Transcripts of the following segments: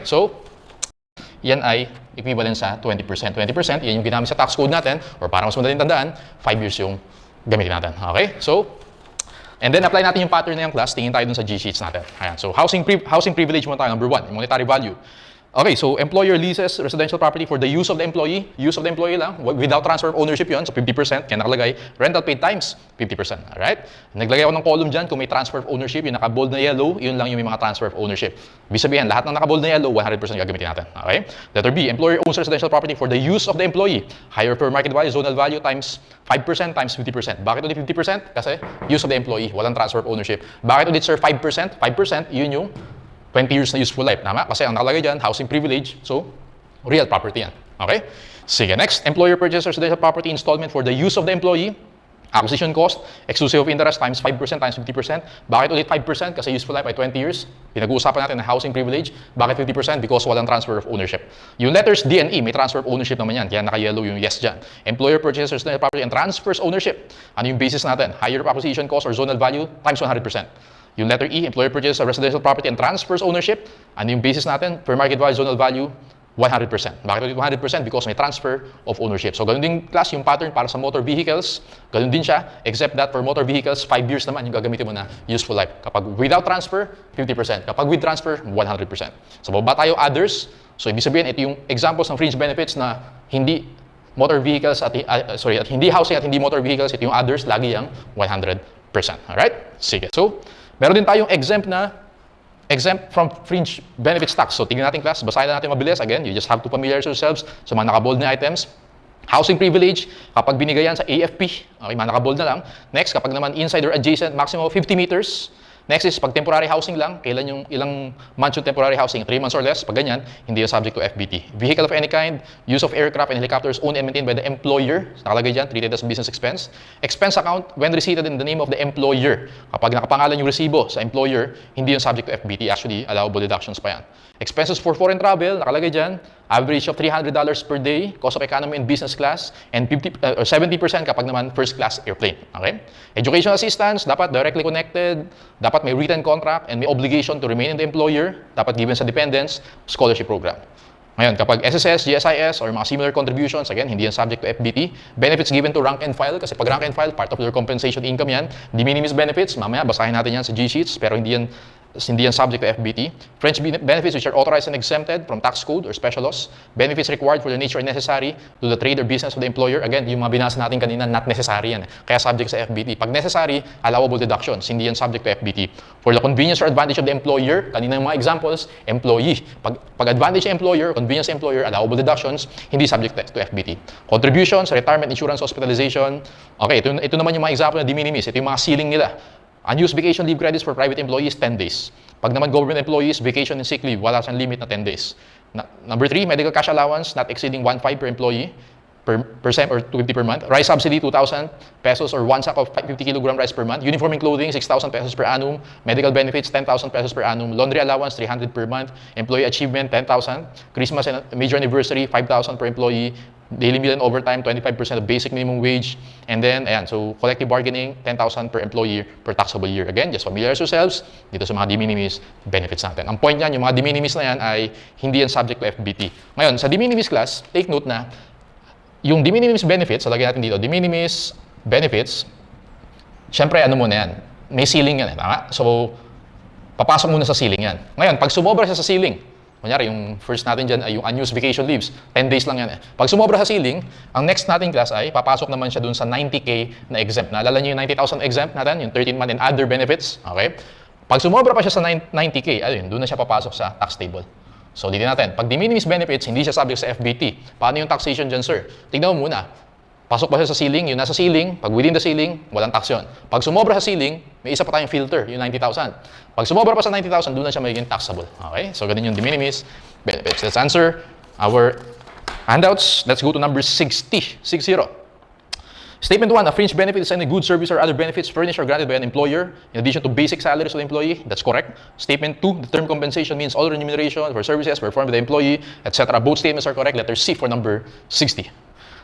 So, yan ay equivalent sa 20%. 20%, yan yung ginamit sa tax code natin, or para mas madaling tandaan, 5 years yung gamitin natin. Okay? So, and then apply natin yung pattern na yung class, tingin tayo dun sa G-sheets natin. Ayan. So, housing privilege muna tayo, number 1, monetary value. Okay, so employer leases residential property for the use of the employee. Use of the employee lang, without transfer of ownership yun, so 50%, kaya nakalagay, rental paid times 50%. Alright? Naglagay ako ng column dyan, kung may transfer of ownership, yung naka-bold na yellow, yun lang yung may mga transfer of ownership. Ibig sabihin, lahat ng naka-bold na yellow, 100% gagamitin natin. Okay? Letter B, employer owns residential property for the use of the employee. Higher fair market value, zonal value times 5% times 50%. Bakit ulit 50%? Kasi use of the employee, walang transfer of ownership. Bakit ulit sir 5%? 5%, yun yung 20 years na useful life. Tama? Kasi ang nakalagay dyan, housing privilege. So, real property yan. Okay? Sige, next. Employer purchases residential property installment for the use of the employee. Acquisition cost, exclusive of interest times 5% times 50%. Bakit ulit 5%? Kasi useful life ay 20 years. Pinag-uusapan natin na housing privilege. Bakit 50%? Because walang transfer of ownership. Yung letters D and E, may transfer of ownership naman yan. Kaya naka-yellow yung yes dyan. Employer purchases residential property and transfers ownership. Ano yung basis natin? Higher acquisition cost or zonal value times 100%. Yung letter E, employer purchases a residential property and transfers ownership. Ano yung basis natin? Per market value, zonal value, 100%. Bakit ulit 100%? Because may transfer of ownership. So, ganun din class yung pattern para sa motor vehicles. Ganun din siya, except that for motor vehicles, 5 years naman yung gagamitin mo na useful life. Kapag without transfer, 50%. Kapag with transfer, 100%. So, baba tayo others. So, ibig sabihin, ito yung examples ng fringe benefits na hindi motor vehicles at hindi housing at hindi motor vehicles. Ito yung others, lagi yung 100%. Alright? Sige. So, meron din tayong exempt from fringe benefits tax. So, tingnan natin class, basahin natin mabilis. Again, you just have to familiarize yourselves sa mga naka-bold na items. Housing privilege, kapag binigay yan sa AFP, okay, mga naka-bold na lang. Next, kapag naman inside or adjacent, maximum of 50 meters. Next is, pag temporary housing lang, kailan yung ilang months yung temporary housing, 3 months or less, pag ganyan, hindi yung subject to FBT. Vehicle of any kind, use of aircraft and helicopters owned and maintained by the employer, nakalagay dyan, treated as business expense. Expense account, when receipted in the name of the employer. Kapag nakapangalan yung resibo sa employer, hindi yung subject to FBT, actually, allowable deductions pa yan. Expenses for foreign travel, nakalagay dyan, average of $300 per day, cost of economy and business class, and 70% kapag naman first class airplane. Okay? Educational assistance, dapat directly connected, dapat may written contract, and may obligation to remain in the employer, dapat given sa dependents, scholarship program. Ngayon, kapag SSS, GSIS, or mga similar contributions, again, hindi yan subject to FBT. Benefits given to rank and file, kasi pag rank and file, part of their compensation income yan. De minimis benefits, mamaya, basahin natin yan sa G-sheets, pero hindi yan subject to FBT. Fringe benefits which are authorized and exempted from tax code or special laws. Benefits required for the nature and necessary to the trade or business of the employer. Again, yung mga binasa natin kanina, not necessary yan. Kaya subject sa FBT. Pag necessary, allowable deductions. Hindi yan subject to FBT. For the convenience or advantage of the employer, kanina yung mga examples, employee. Pag advantage sa employer, convenience sa employer, allowable deductions, hindi subject to FBT. Contributions, retirement, insurance, hospitalization. Okay, ito naman yung mga example na de minimis. Ito yung mga ceiling nila. Unused vacation leave credits for private employees, 10 days. Pag naman government employees, vacation and sick leave, wala siyang limit na 10 days. Number 3, medical cash allowance not exceeding 1.5 per employee per sem or 250 per month. Rice subsidy, 2,000 pesos or 1 sack of 50 kilogram rice per month. Uniform and clothing, 6,000 pesos per annum. Medical benefits, 10,000 pesos per annum. Laundry allowance, 300 per month. Employee achievement, 10,000. Christmas and major anniversary, 5,000 per employee. Daily meal and overtime, 25% of basic minimum wage. And then, ayan, so collective bargaining, 10,000 per employee per taxable year. Again, just familiarize yourselves dito sa mga de minimis benefits natin. Ang point niyan, yung mga de minimis na yan ay hindi yan subject to FBT. Ngayon, sa de minimis class, take note na yung de minimis benefits, so lagyan natin dito, de minimis benefits, syempre ano muna yan, may ceiling yan, tama? So, papasok muna sa ceiling yan. Ngayon, pag sumobra siya sa ceiling, kunyari, yung first natin dyan ay yung unused vacation leaves. 10 days lang yan. Pag sumobra sa ceiling, ang next nating class ay papasok naman siya dun sa 90K na exempt. Naalala niyo yung 90,000 exempt natin, yung 13-month and other benefits. Okay? Pag sumobra pa siya sa 90K, ayun, dun na siya papasok sa tax table. So, dito natin. Pag de minimis benefits, hindi siya subject sa FBT. Paano yung taxation dyan, sir? Tignan mo muna. Pasok pa siya sa ceiling, yung nasa ceiling, pag within the ceiling, walang tax yun. Pag sumobra sa ceiling, may isa pa tayong filter, yung 90,000. Pag sumobra pa sa 90,000, doon na siya magiging taxable. Okay? So, ganun yung de minimis benefits. Let's answer our handouts. Let's go to number 60. Statement 1, a fringe benefit is any good service or other benefits furnished or granted by an employer in addition to basic salaries of the employee. That's correct. Statement 2, the term compensation means all remuneration for services performed by the employee, etc. Both statements are correct. Letter C for number 60.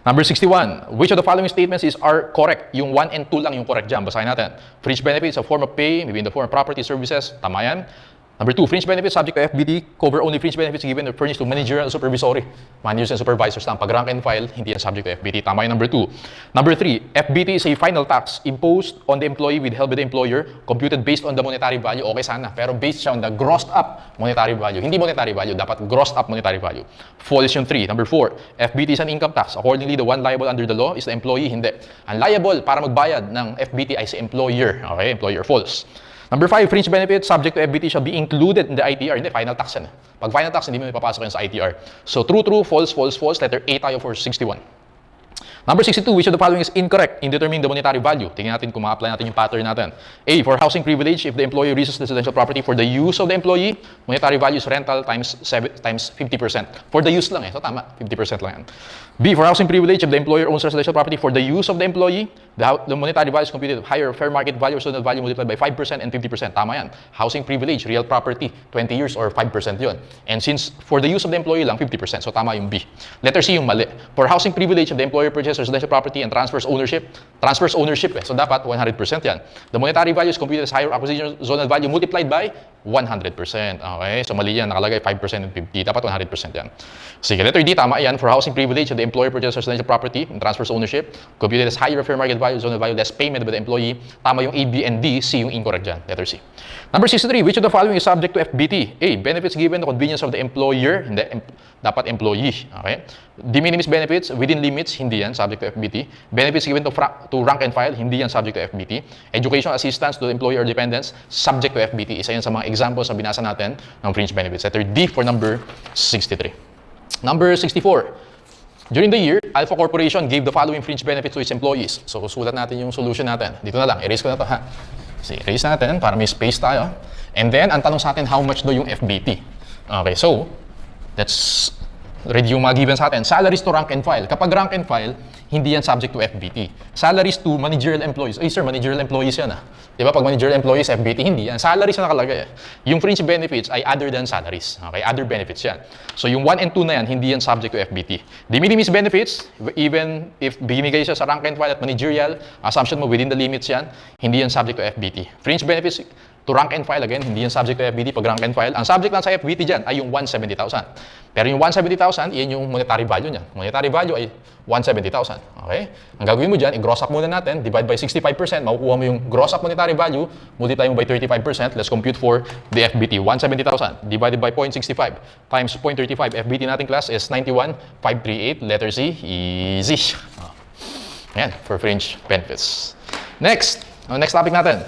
Number 61, which of the following statements are correct? Yung 1 and 2 lang yung correct dyan. Basahin natin. Fringe benefits, a form of pay, maybe in the form of property services. Tama yan. Number 2, fringe benefits subject to FBT cover only fringe benefits given or furnished to managerial and supervisory. Managers and supervisors lang. Pag rank and file, hindi yan subject to FBT. Tama yung number 2. Number 3, FBT is a final tax imposed on the employee withheld by the employer, computed based on the monetary value. Okay sana. Pero based siya on the grossed up monetary value. Hindi monetary value, dapat grossed up monetary value. False yung 3. Number 4, FBT is an income tax. Accordingly, the one liable under the law is the employee. Hindi. Ang liable para magbayad ng FBT ay si employer. Okay, employer. False. Number 5, fringe benefits subject to FBT shall be included in the ITR. Hindi, final tax yan. Pag final tax, hindi mo ipapasok yan sa ITR. So, true, true, false, false, false. Letter A tayo for 61. Number 62, which of the following is incorrect in determining the monetary value? Tingnan natin kung ma-apply natin yung pattern natin. A, for housing privilege, if the employee leases residential property for the use of the employee, monetary value is rental times 50%. For the use lang eh. So, tama. 50% lang yan. B, for housing privilege, if the employer owns residential property for the use of the employee, the monetary value is computed higher fair market value or stolen value multiplied by 5% and 50%. Tama yan. Housing privilege, real property, 20 years or 5% yun. And since for the use of the employee lang, 50%. So, tama yung B. Letter C yung mali. For housing privilege, if the employer purchases residential property and transfers ownership eh. So, dapat 100% yan. The monetary value is computed as higher acquisition zonal value multiplied by 100%. Okay? So, mali yan. Nakalagay 5% and 50%. Dapat 100% yan. Sige, letter D, tama yan. For housing privilege, if the employer purchases residential property and transfers ownership, computed as higher fair market value, zonal value, less payment by the employee. Tama yung A, B, and D. C yung incorrect dyan. Letter C. Number 63, which of the following is subject to FBT? A, benefits given to convenience of the employer. Hindi, dapat employee. Okay? De minimis benefits within limits, hindi yan subject to FBT. Benefits given to rank and file, hindi yan subject to FBT. Educational assistance to the employee or dependents, subject to FBT. Isa yan sa mga examples na binasa natin ng fringe benefits. Letter D for number 63. Number 64. During the year, Alpha Corporation gave the following fringe benefits to its employees. So, sulat natin yung solution natin. Dito na lang, erase ko na to ha. So, erase natin para may space tayo. And then, ang tanong sa atin, how much do yung FBT? Okay, so, let's read yung mga given sa atin. Salaries to rank and file. Kapag rank and file, hindi yan subject to FBT. Salaries to managerial employees. Ay sir, managerial employees yan ah. Diba? Pag managerial employees, FBT, hindi yan. Salaries na nakalagay. Yung fringe benefits ay other than salaries. Okay? Other benefits yan. So yung 1 and 2 na yan, hindi yan subject to FBT. De minimis benefits, even if binigay siya sa rank and file at managerial, assumption mo within the limits yan, hindi yan subject to FBT. Fringe benefits to rank and file, again, hindi yan subject to FBT pag rank and file. Ang subject lang sa FBT dyan ay yung 170,000. Pero yung 170,000, yan yung monetary value niya. Monetary value ay 170,000. Okay? Ang gagawin mo dyan, i-gross up muna natin, divide by 65%, makukuha mo yung gross up monetary value, multiply mo by 35%, let's compute for the FBT. 170,000 divided by 0.65 times 0.35. FBT natin class is 91,538. Letter C, easy. Ayan, for fringe benefits. Next topic natin.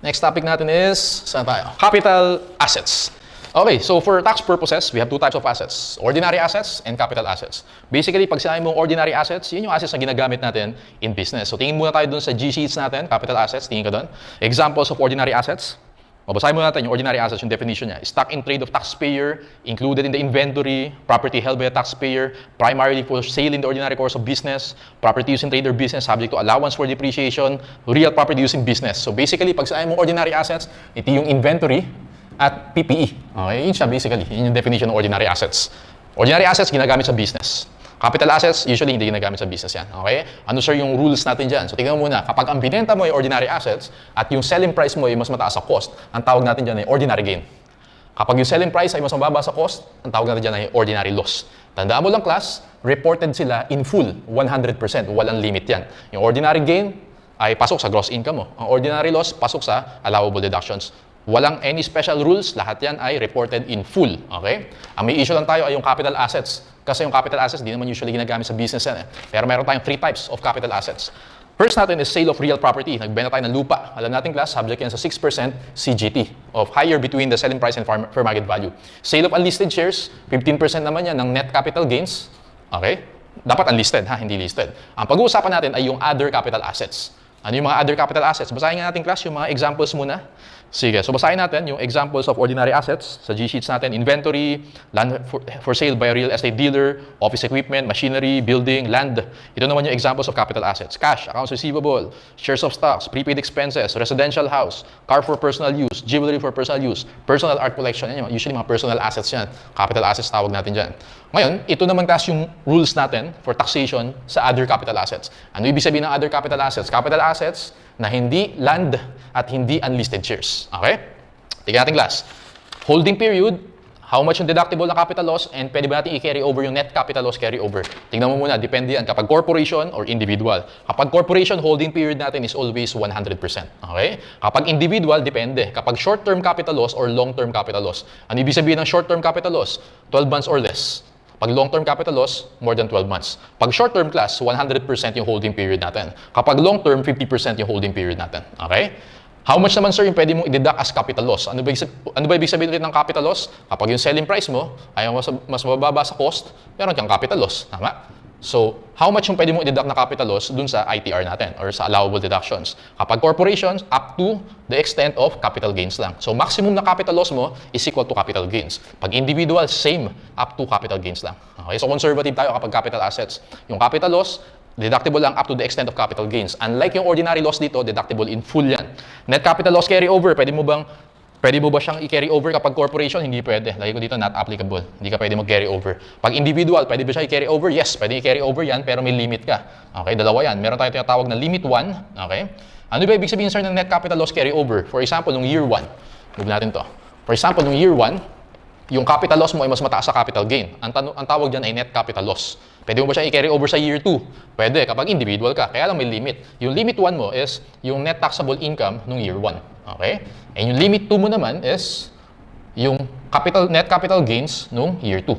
Next topic natin is, saan tayo? Capital assets. Okay, so for tax purposes, we have two types of assets. Ordinary assets and capital assets. Basically, pag sinabi mong ordinary assets, yun yung assets na ginagamit natin in business. So tingin muna tayo dun sa G-sheets natin, capital assets, tingin ka dun. Examples of ordinary assets. Mabasahin muna natin yung ordinary assets, yung definition niya. Stock in trade of taxpayer, included in the inventory, property held by a taxpayer, primarily for sale in the ordinary course of business, property used in trade or business, subject to allowance for depreciation, real property used in business. So basically, pag sinabi mong ordinary assets, ito yung inventory at PPE. Okay, yun siya basically. Yun yung definition ng ordinary assets. Ordinary assets, ginagamit sa business. Capital assets, usually hindi ginagamit sa business yan. Okay? Ano sir yung rules natin dyan? So tingnan mo muna, kapag ang binenta mo ay ordinary assets at yung selling price mo ay mas mataas sa cost, ang tawag natin dyan ay ordinary gain. Kapag yung selling price ay mas mababa sa cost, ang tawag natin dyan ay ordinary loss. Tandaan mo lang class, reported sila in full, 100%, walang limit yan. Yung ordinary gain ay pasok sa gross income mo. Ang ordinary loss, pasok sa allowable deductions. Walang any special rules, lahat yan ay reported in full. Okay? Ang may issue lang tayo ay yung capital assets. Kasi yung capital assets, di naman usually ginagamit sa business yan. Pero meron tayong 3 types of capital assets. First natin is sale of real property. Nagbenta tayo ng lupa. Alam natin class, subject yan sa 6% CGT of higher between the selling price and fair market value. Sale of unlisted shares, 15% naman yan ng net capital gains. Okay? Dapat unlisted, ha? Hindi listed. Ang pag-uusapan natin ay yung other capital assets. Ano yung mga other capital assets? Basahin nga natin class yung mga examples muna. Sige, so basahin natin yung examples of ordinary assets sa G-sheets natin. Inventory, land for sale by a real estate dealer, office equipment, machinery, building, land. Ito naman yung examples of capital assets. Cash, accounts receivable, shares of stocks, prepaid expenses, residential house, car for personal use, jewelry for personal use, personal art collection. Yan yung, usually mga personal assets yan. Capital assets tawag natin dyan. Ngayon, ito naman kasi yung rules natin for taxation sa other capital assets. Ano ibig sabihin ng other capital assets? Capital assets na hindi land at hindi unlisted shares. Okay? Tingnan natin class. Holding period, how much yung deductible na capital loss, and pwede ba natin i-carry over yung net capital loss carry over. Tingnan mo muna, depende yan kapag corporation or individual. Kapag corporation, holding period natin is always 100%. Okay? Kapag individual, depende. Kapag short-term capital loss or long-term capital loss. Ano ibig sabihin ng short-term capital loss? 12 months or less. Pag long-term capital loss, more than 12 months. Pag short-term class, 100% yung holding period natin. Kapag long-term, 50% yung holding period natin. Okay? How much naman, sir, yung pwede mong i-deduct as capital loss? Ano ba ibig sabihin ulit ng capital loss? Kapag yung selling price mo ay mas mababa sa cost, meron kang capital loss. Tama? So, how much yung pwede mong i-deduct na capital loss dun sa ITR natin or sa allowable deductions? Kapag corporations, up to the extent of capital gains lang. So, maximum na capital loss mo is equal to capital gains. Pag individual, same, up to capital gains lang. Okay? So, conservative tayo kapag capital assets. Yung capital loss, deductible lang up to the extent of capital gains. Unlike yung ordinary loss dito, deductible in full yan. Net capital loss carry over, pwede mo ba siyang i-carry over kapag corporation? Hindi pwede. Lagi ko dito, not applicable. Hindi ka pwede mag-carry over. Pag individual, pwede ba siya i-carry over? Yes, pwede i-carry over yan, pero may limit ka. Okay, dalawa yan. Meron tayong tinatawag na limit 1. Okay? Ano ba ibig sabihin, sir, ng net capital loss carry over? For example, nung year 1, move natin to. For example, nung year 1, yung capital loss mo ay mas mataas sa capital gain. Ang tawag dyan ay net capital loss. Pwede mo ba siya i-carry over sa year 2? Pwede, kapag individual ka. Kaya lang may limit. Yung limit 1 mo is yung net taxable income nung year 1. Okay? And yung limit 2 mo naman is yung net capital gains nung year 2.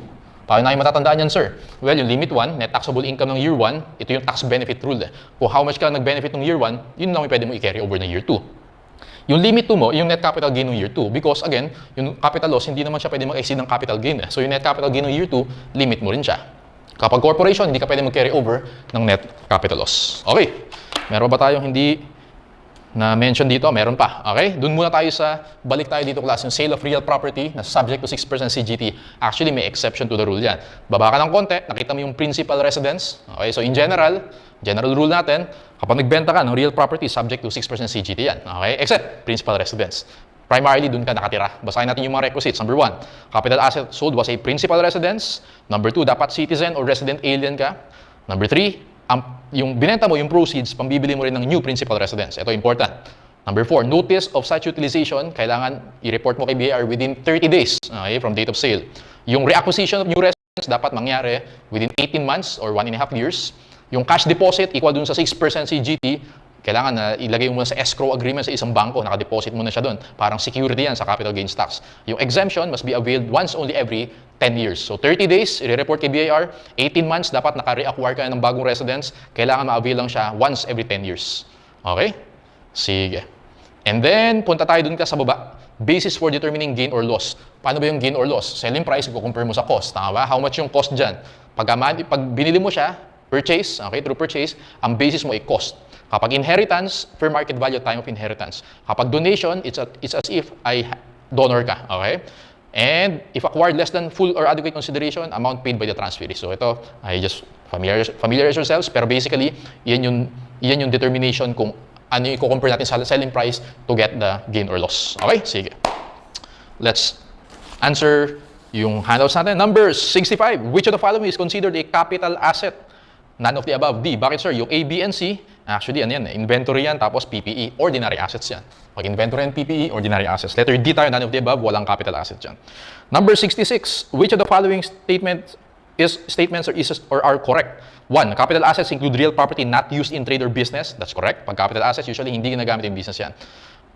Paano na yung matatandaan yan, sir? Well, yung limit 1, net taxable income ng year 1, ito yung tax benefit rule. Kung how much ka nag-benefit ng year 1, yun lang yung pwede mo i-carry over ng year 2. Yung limit 2 mo, yung net capital gain ng year 2. Because again, yung capital loss, hindi naman siya pwede mag-exceed ng capital gain. So yung net capital gain ng year 2, limit mo rin siya. Kapag corporation, hindi ka pwede mag-carry over ng net capital loss. Okay. Meron ba tayong hindi na-mention dito? Meron pa. Okay? Doon muna tayo balik tayo dito class, yung sale of real property na subject to 6% CGT. Actually, may exception to the rule yan. Baba ka ng konti, nakita mo yung principal residence. Okay? So in general rule natin, kapag nagbenta ka ng real property, subject to 6% CGT yan. Okay? Except principal residence. Primarily, dun ka nakatira. Basahin natin yung mga requisites. Number 1, capital asset sold was a principal residence. Number 2, dapat citizen or resident alien ka. Number 3, yung binenta mo, yung proceeds, pambibili mo rin ng new principal residence. Ito important. Number 4, notice of such utilization, kailangan i-report mo kay BIR within 30 days from date of sale. Yung reacquisition of new residence dapat mangyari within 18 months or 1.5 years. Yung cash deposit equal dun sa 6% CGT, kailangan na ilagay mo sa escrow agreement sa isang bangko, nakadeposit mo na siya doon. Parang security yan sa capital gains tax. Yung exemption must be availed once only every 10 years. So 30 days, i-report kay BIR. 18 months, dapat naka-reacquire ka ng bagong residence. Kailangan ma-avail lang siya once every 10 years. Okay? Sige. And then, punta tayo dun ka sa baba. Basis for determining gain or loss. Paano ba yung gain or loss? Selling price, i-compare mo sa cost. Tama ba? How much yung cost dyan? Pag binili mo siya, purchase, okay, through purchase, ang basis mo ay cost. Kapag inheritance, fair market value, time of inheritance. Kapag donation, it's as if ay donor ka, okay? And if acquired less than full or adequate consideration, amount paid by the transferee. So ito, I just familiarize yourselves, pero basically, yan yung determination kung ano yung i-compare natin sa selling price to get the gain or loss. Okay? Sige. Let's answer yung handouts natin. Number 65. Which of the following is considered a capital asset? None of the above. D. Bakit, sir? Yung A, B, and C, actually, ano yan? Inventory yan, tapos PPE. Ordinary assets yan. Pag inventory and PPE, ordinary assets. Letter D tayo, none of the above, walang capital asset yan. Number 66. Which of the following statements are correct? 1. Capital assets include real property not used in trade or business. That's correct. Pag capital assets, usually hindi ginagamit in business yan.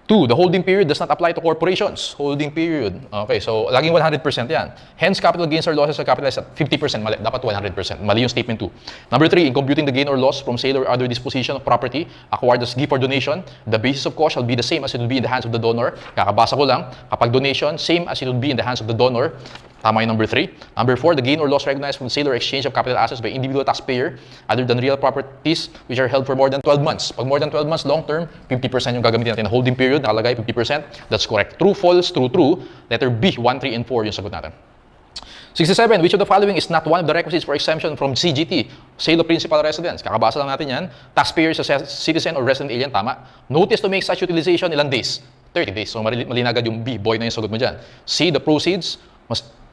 2. The holding period does not apply to corporations. Holding period. Okay, so laging 100% yan. Hence, capital gains or losses are capitalized at 50%. Mali. Dapat 100%. Mali yung statement 2. Number 3. In computing the gain or loss from sale or other disposition of property acquired as gift or donation, the basis of cost shall be the same as it would be in the hands of the donor. Kakabasa ko lang. Kapag donation, same as it would be in the hands of the donor. Tama yung number 3. Number 4, the gain or loss recognized from sale or exchange of capital assets by individual taxpayer other than real properties which are held for more than 12 months. Pag more than 12 months, long term, 50% yung gagamitin natin. Holding period, nakalagay 50%. That's correct. True, false, true, true. Letter B, 1, 3, and 4 yung sagot natin. 67, which of the following is not one of the requisites for exemption from CGT? Sale of principal residence. Kakabasa lang natin yan. Taxpayer sa citizen or resident alien, tama. Notice to make such utilization, ilang days? 30 days. So mali na agad yung B, boy na yung sagot mo dyan. C, the proceeds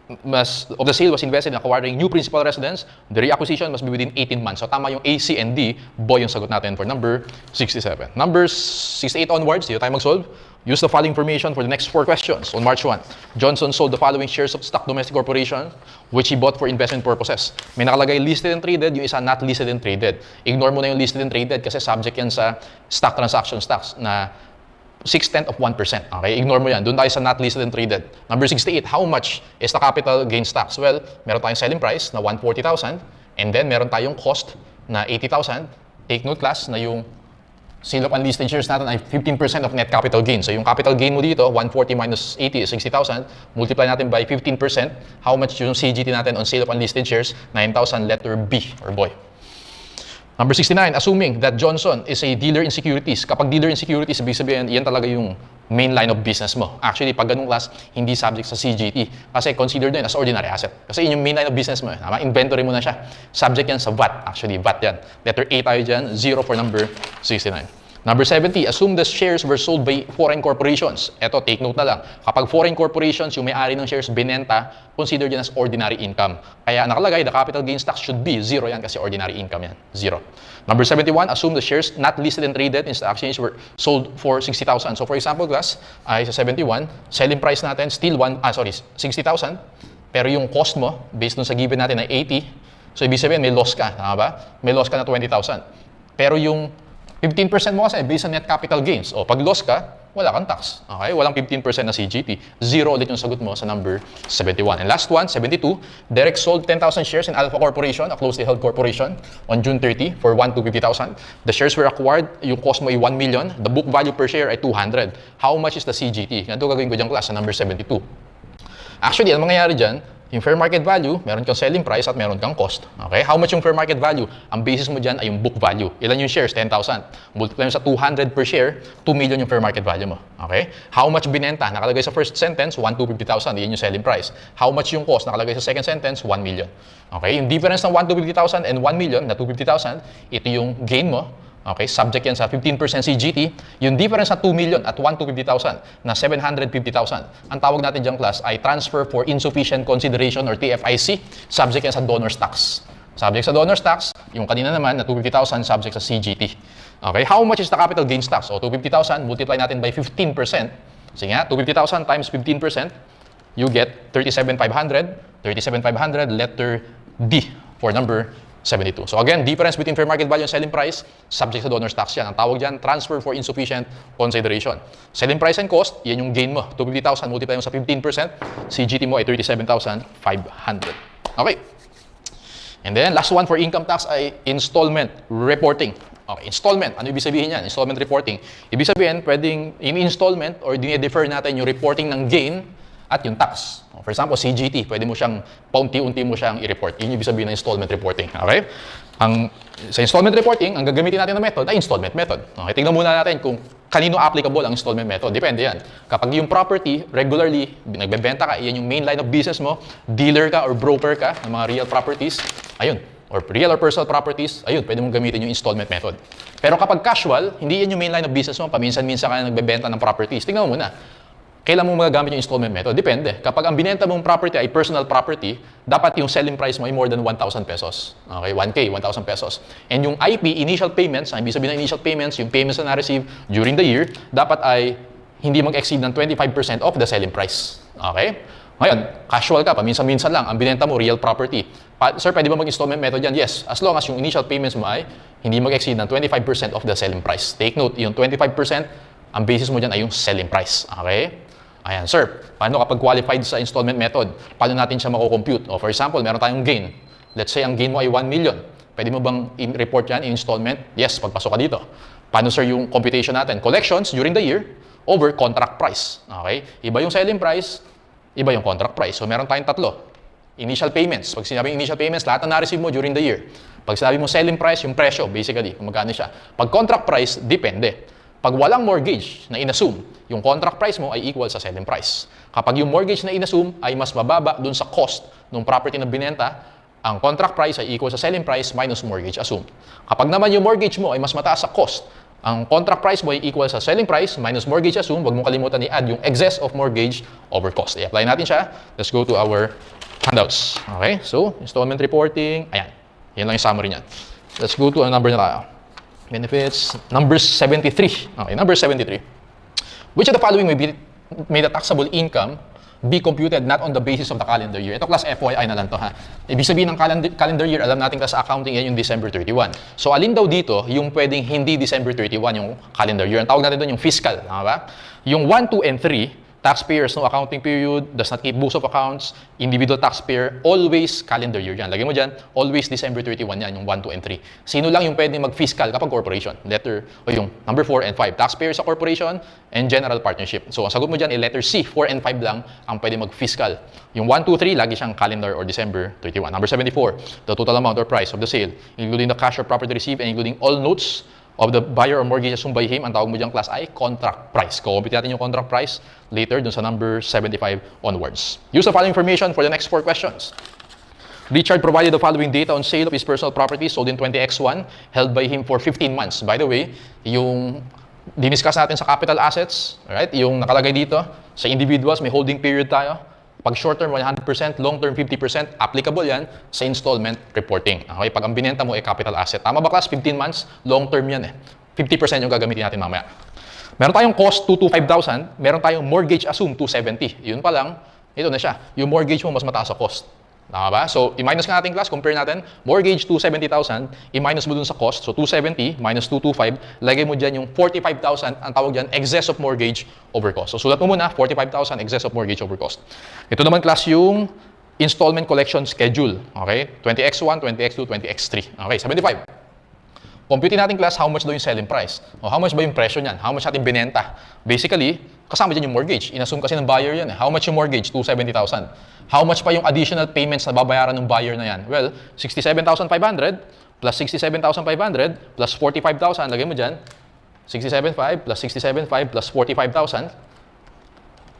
of the sale was invested in acquiring new principal residence. The reacquisition must be within 18 months. So tama yung A, C, and D. Boy yung sagot natin for number 67. Number 68 onwards, dito tayo mag-solve. Use the following information for the next 4 questions. On March 1, Johnson sold the following shares of Stock Domestic Corporation, which he bought for investment purposes. May nakalagay listed and traded, yung isa not listed and traded. Ignore mo na yung listed and traded kasi subject yan sa stock transaction stocks na 0.6% of 1%. Okay, ignore mo yan. Doon tayo sa not listed and traded. Number 68, how much is the capital gain stocks? Well, meron tayong selling price na 140,000 and then meron tayong cost na 80,000. Take note class na yung sale of unlisted shares natin ay 15% of net capital gain. So yung capital gain mo dito, 140 minus 80 is 60,000. Multiply natin by 15%. How much yung CGT natin on sale of unlisted shares? 9,000, letter B or boy. Number 69, assuming that Johnson is a dealer in securities. Kapag dealer in securities, ibig sabihin, yan talaga yung main line of business mo. Actually, pag ganung class, hindi subject sa CGT. Kasi considered na yun as ordinary asset. Kasi yun yung main line of business mo. Tama? Inventory mo na siya. Subject yan sa VAT. Actually, VAT yan. Letter A tayo dyan, 0 for number 69. Number 70, assume the shares were sold by foreign corporations. Eto, take note na lang. Kapag foreign corporations, yung may-ari ng shares binenta, considered yan as ordinary income. Kaya nakalagay, the capital gains tax should be 0 yan kasi ordinary income yan. 0. Number 71, assume the shares not listed and traded in stock exchange were sold for 60,000. So for example, class, ay sa 71, selling price natin still 60,000. Pero yung cost mo, based dun sa given natin ay 80. So ibig sabihin, may loss ka. Tama ba? May loss ka na 20,000. Pero yung 15% mo kasi based on net capital gains. O pag loss ka, wala kang tax. Okay? Walang 15% na CGT. 0 ulit yung sagot mo sa number 71. And last one, 72. Derek sold 10,000 shares in Alpha Corporation, a closely held corporation, on June 30 for 1,250,000. The shares were acquired, yung cost mo ay 1 million. The book value per share ay 200. How much is the CGT? Ganito gagawin ko dyan class sa number 72. Actually, ang mangyayari dyan, yung fair market value, meron kang selling price at meron kang cost. Okay? How much yung fair market value? Ang basis mo dyan ay yung book value. Ilan yung shares? 10,000. Multiply mo sa 200 per share, 2 million yung fair market value mo. Okay? How much binenta? Nakalagay sa first sentence, 1,250,000. Yan yung selling price. How much yung cost? Nakalagay sa second sentence, 1 million. Okay? Yung difference ng 1,250,000 and 1 million na 250,000, ito yung gain mo. Okay, subject yan sa 15% CGT. Yung difference na 2 million at 1,250,000 na 750,000. Ang tawag natin dyan class ay transfer for insufficient consideration or TFIC. Subject yan sa donor's tax. Subject sa donor's tax, yung kanina naman na 250,000 subject sa CGT. Okay, how much is the capital gains tax? O 250,000 multiply natin by 15%. Sige nga, 250,000 times 15%, you get 37,500. 37,500, letter D for number 72. So again, difference between fair market value and selling price, subject sa donor's tax yan. Ang tawag dyan, transfer for insufficient consideration. Selling price and cost, yan yung gain mo. 250,000 multiply mo sa 15%, CGT mo ay 37,500. Okay. And then, last one for income tax ay installment reporting. Okay, installment. Ano ibig sabihin yan? Installment reporting. Ibig sabihin, pwedeng in-installment or dine-defer natin yung reporting ng gain at yung tax. For example, CGT, pwede mo siyang paunti-unti mo siyang i-report. Yun yung ibig sabihin ng installment reporting. Okay? Sa installment reporting, ang gagamitin natin na method ay installment method. Okay? Tingnan muna natin kung kanino applicable ang installment method. Depende yan. Kapag yung property, regularly, nagbebenta ka, yan yung main line of business mo, dealer ka or broker ka ng mga real properties, ayun, or real or personal properties, ayun, pwede mong gamitin yung installment method. Pero kapag casual, hindi yan yung main line of business mo, paminsan-minsan ka na nagbebenta ng properties. Tingnan mo muna. Kailan mo magagamit yung installment method? Depende. Kapag ang binenta mong property ay personal property, dapat yung selling price mo ay more than 1,000 pesos. Okay, 1K, 1,000 pesos. And yung IP, initial payments, ang ibig sabihin ng initial payments, yung payments na na-receive during the year, dapat ay hindi mag-exceed ng 25% of the selling price. Okay? Ngayon, casual ka, paminsan-minsan lang, ang binenta mo, real property. Sir, pwede ba mag-installment method yan? Yes, as long as yung initial payments mo ay hindi mag-exceed ng 25% of the selling price. Take note, yung 25%, ang basis mo dyan ay yung selling price. Okay? Ayan, sir, paano kapag qualified sa installment method? Paano natin siya mako-compute? O for example, meron tayong gain. Let's say ang gain mo ay 1 million. Pwede mo bang i-report yan in installment? Yes, pagpasok ka dito. Paano sir yung computation natin? Collections during the year over contract price. Okay? Iba yung selling price, iba yung contract price. So meron tayong tatlo. Initial payments. Pag sinabing initial payments, lahat na na-receive mo during the year. Pag sinabi mo selling price, yung presyo, basically, kung magkano siya. Pag contract price, depende. Pag walang mortgage na inassume, yung contract price mo ay equal sa selling price. Kapag yung mortgage na inassume ay mas mababa dun sa cost ng property na binenta, ang contract price ay equal sa selling price minus mortgage assumed. Kapag naman yung mortgage mo ay mas mataas sa cost, ang contract price mo ay equal sa selling price minus mortgage assumed. Huwag mong kalimutan i-add yung excess of mortgage over cost. I-apply natin siya. Let's go to our handouts. Okay, so installment reporting, ayan. Yan lang yung summary niyan. Let's go to a number na tayo. Benefits, number 73. Okay, number 73. Which of the following may the taxable income be computed not on the basis of the calendar year? Ito class FYI na lang to ha. Ibig sabihin ng calendar year, alam natin sa accounting yan yung December 31. So alin daw dito yung pwedeng hindi December 31 yung calendar year? Ang tawag natin doon yung fiscal, tama ba? Yung 1, 2, and 3, taxpayers, no accounting period, does not keep books of accounts, individual taxpayer, always calendar year yan. Lagay mo dyan, always December 31 yan, yung 1, 2, and 3. Sino lang yung pwedeng mag-fiscal kapag corporation? Letter, o yung number 4 and 5. Taxpayers sa corporation and general partnership. So, ang sagot mo dyan, letter C, 4 and 5 lang ang pwedeng mag-fiscal. Yung 1, 2, 3, lagi siyang calendar or December 31. Number 74, the total amount or price of the sale, including the cash or property received and including all notes of the buyer or mortgage assumed by him, ang tawag mo dyan class ay contract price. Kukumpit natin yung contract price later dun sa number 75 onwards. Use the following information for the next 4 questions. Richard provided the following data on sale of his personal property sold in 20X1 held by him for 15 months. By the way, yung diniscuss natin sa capital assets, right? Yung nakalagay dito sa individuals, may holding period tayo. Pag short term 100%, long term 50%, applicable yan sa installment reporting. Okay, pag ang binenta mo ay capital asset. Tama ba class? 15 months, long term yan eh. 50% yung gagamitin natin mamaya. Meron tayong cost 225,000, meron tayong mortgage assumed 270. Yun pa lang, ito na siya. Yung mortgage mo mas mataas sa cost. Tama ba? So, i-minus nga natin class, compare natin. Mortgage 270,000, i-minus mo dun sa cost. So, 270 minus 225, lagay mo dyan yung 45,000, ang tawag dyan, excess of mortgage over cost. So, sulat mo muna, 45,000 excess of mortgage over cost. Ito naman class yung installment collection schedule. Okay? 20X1, 20X2, 20X3. Okay, 75. Computin natin class, how much daw yung selling price? O how much ba yung presyo niyan? How much natin binenta? Basically, kasama dyan yung mortgage. Inassume kasi ng buyer yan eh. How much yung mortgage? 270,000. How much pa yung additional payments na babayaran ng buyer na yan? Well, 67,500 plus 67,500 plus 45,000. Lagay mo dyan. 67,500 plus 67,500 plus 45,000.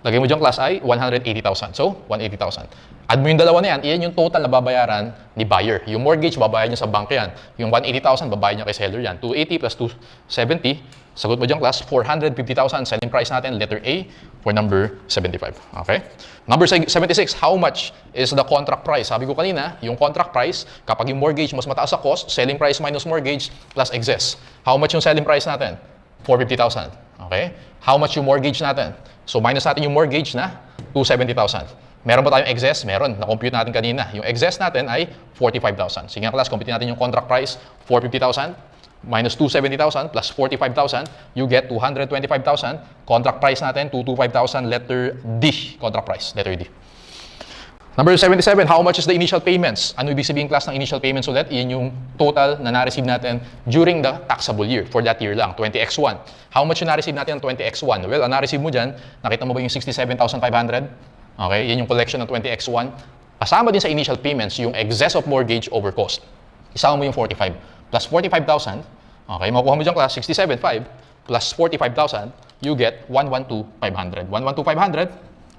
Lagay mo dyan class ay 180,000. So, 180,000. Add mo yung dalawa na yan, iyan yung total na babayaran ni buyer. Yung mortgage, babayad niya sa bank yan. Yung 180,000, babayad niya kay seller yan. 280 plus 270, sagot mo dyan class, 450,000 selling price natin, letter A for number 75. Okay? Number 76, how much is the contract price? Sabi ko kanina, yung contract price, kapag yung mortgage mas mataas sa cost, selling price minus mortgage plus excess. How much yung selling price natin? 450,000. Okay? How much yung mortgage natin? So minus natin yung mortgage na 270,000. Meron ba tayong excess? Meron. Na-compute natin kanina. Yung excess natin ay 45,000. Sige nga class, compute natin yung contract price, 450,000 minus 270,000 plus 45,000, you get 225,000. Contract price natin, 225,000, letter D. Contract price, letter D. Number 77, how much is the initial payments? Ano ibig sabihin class ng initial payments ulit? Iyan yung total na na-receive natin during the taxable year, for that year lang, 20X1. How much yung na-receive natin ng 20X1? Well, ang na-receive mo dyan, nakita mo ba yung 67,500? Okay, yan yung collection ng 20X1. Kasama din sa initial payments yung excess of mortgage over cost. Isama mo yung 45 plus 45,000. Okay, makukuha mo dyan class 67,500 plus 45,000, you get 112,500. 112,500,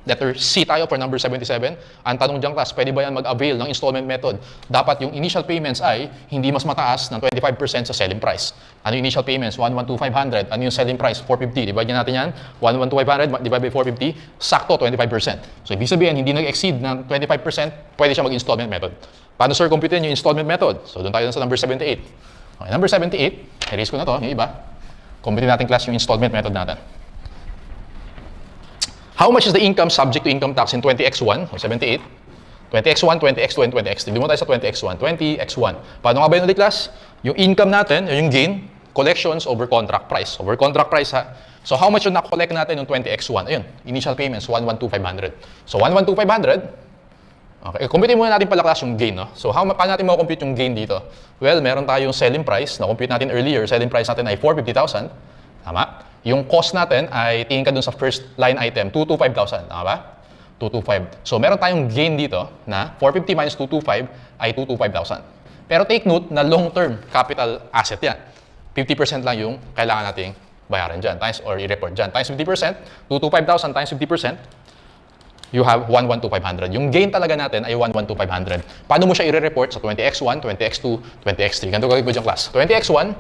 letter C tayo for number 77. Ang tanong dyan class, pwede ba yan mag-avail ng installment method? Dapat yung initial payments ay hindi mas mataas ng 25% sa selling price. Ano yung initial payments? 112,500. Ano yung selling price? 450. Divide natin yan. 112,500 divided by 450, sakto 25%. So ibig sabihin, hindi nag-exceed ng 25%, pwede siya mag-installment method. Paano sir computein yung installment method? So doon tayo sa number 78. Okay, number 78, erase ko na to, yung iba. Computein natin class yung installment method natin. How much is the income subject to income tax in 20X1, o 78, 20X1, 20X2, and 20X3? Doon tayo sa 20X1. 20X1. Paano nga ba yun ulit, class? Yung income natin, yung gain, collections over contract price. Over contract price, ha? So, how much yung na-collect natin yung 20X1? Ayun, initial payments, 112,500. So, 112,500. Okay, compute muna natin pala, class, yung gain, no? So, paano natin ma-compute yung gain dito? Well, meron tayong selling price, na-compute natin earlier. Selling price natin ay 450,000. Tama? Yung cost natin ay tingin ka dun sa first line item, 225,000. Tama ba? 225. So, meron tayong gain dito na 450 minus 225 ay 225,000. Pero take note na long-term capital asset yan. 50% lang yung kailangan nating bayaran dyan, times or i-report dyan. Times 50%, 225,000 times 50%, you have 112,500. Yung gain talaga natin ay 112,500. Paano mo siya i-report sa 20X1, 20X2, 20X3? Ganito gagawin ko dyan, class. 20X1,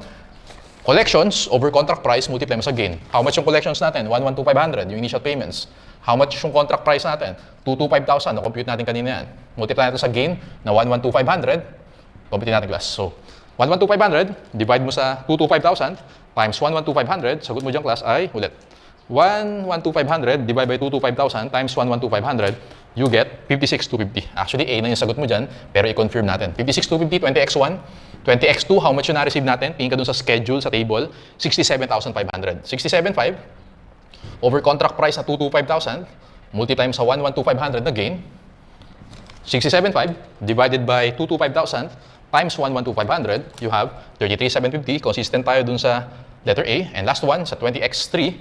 collections over contract price, multiply mo sa gain. How much yung collections natin? 112,500, yung initial payments. How much yung contract price natin? 225,000, na-compute natin kanina yan. Multiply natin sa gain na 112,500, compute natin class. So, 112,500, divide mo sa 225,000 times 112,500, sagot mo dyan class ay, ulit, 112,500 divided by 225,000 times 112,500, you get 56,250. Actually, A na yung sagot mo dyan, pero i-confirm natin. 56,250, 20x1, 20x2, how much yung na-receive natin? Tingin ka dun sa schedule, sa table, 67,500. 67,500 over contract price na 225,000, multiply mo sa 112,500 na gain, 67,500 divided by 225,000 times 112,500, you have 33,750. Consistent tayo dun sa letter A. And last one, sa 20x3.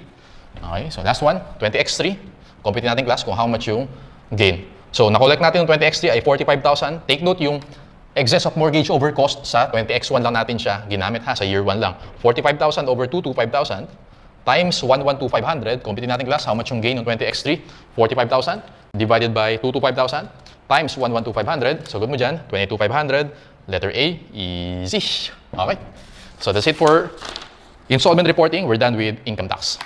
Okay, so last one, 20x3. Complete natin class kung how much yung gain. So, na-collect natin yung 20x3 ay 45,000. Take note yung excess of mortgage over cost sa 20x1 lang natin siya ginamit ha, sa year 1 lang. 45,000 over 225,000 times 112,500. Complete natin class, how much yung gain ng 20x3? 45,000 divided by 225,000 times 112,500. So, good mo dyan, 22,500. Letter A, easy. Okay. So, that's it for installment reporting. We're done with income tax.